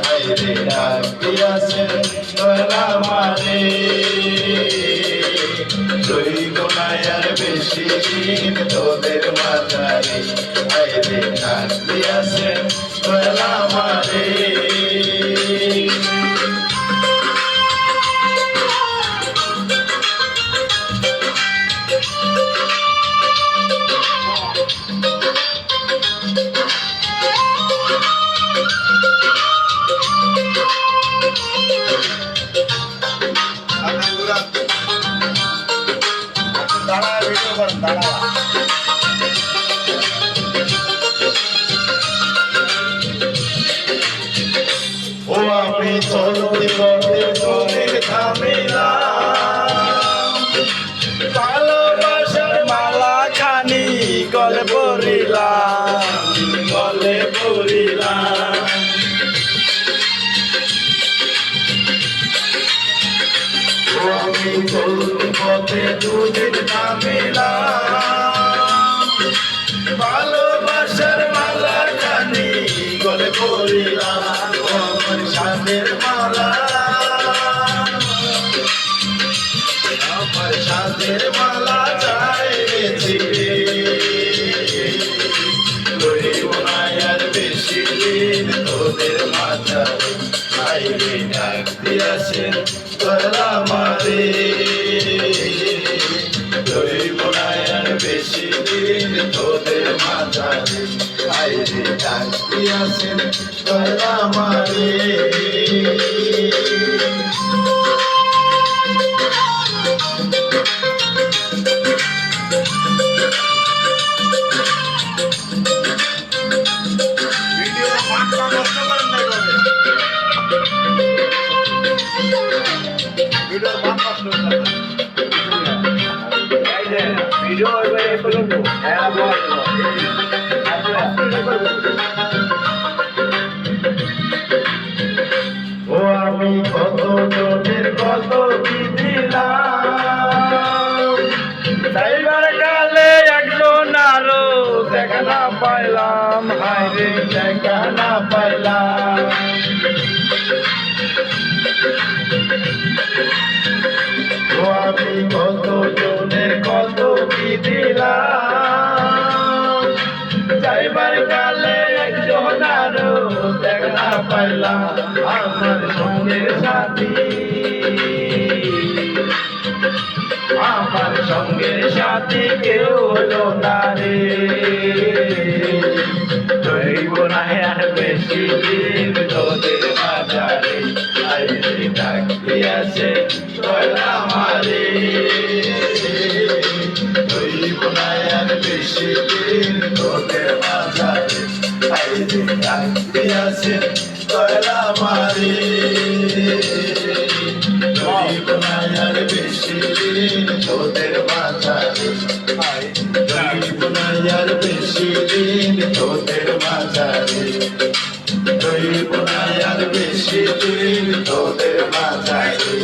আইরে ডাক দিয়াছেন দয়াল আমারে রইব না আর বেশি দিন তোদের মাঝারে আইরে ডাক দিয়াছেন দয়াল আমারে ও আমি চলতি পথে চলে থামিলাম ভালোবাসার মালা খানি গলে পড়িলাম ও আমি চলতি পথে দুদিন থামিলাম ভালোবাসার মালা খানি গলে পড়িলাম আমার সাথের মালা আমার সাথের মালা চাইছি রইব না আর বেশি দিন তোদের মাঝারে আইরে ডাক দিয়াছেন দয়াল আমারে রইব না আর বেশি দিন তোদের মাঝারে আইরে ডাক দিয়াছেন দয়াল আমারে ও আমি কত জনের কত কি দিলাম তাইবার কালে একজন আরো দেখা না পাইলাম হায়রে দেখা না পাইলাম ও আমি কত জনের কত কি দিলাম যাইবার কালে একজন আরো দেখা না পাইলাম আমার সঙ্গের সাথী আমার সঙ্গের সাথী কেউ হলো না রে রইব না আর বেশি দিন তোদের মাঝারে আইরে ডাক দিয়াছে দয়াল আমারে রইব না আর বেশি দিন তোদের মাঝারে আইরে ডাক দিয়াছে দয়াল আমারে রইব না আর বেশি দিন তোদের মাঝারে রইব না আর বেশি দিন তোদের মাঝারে রইব না আর বেশি দিন তোদের মাঝারে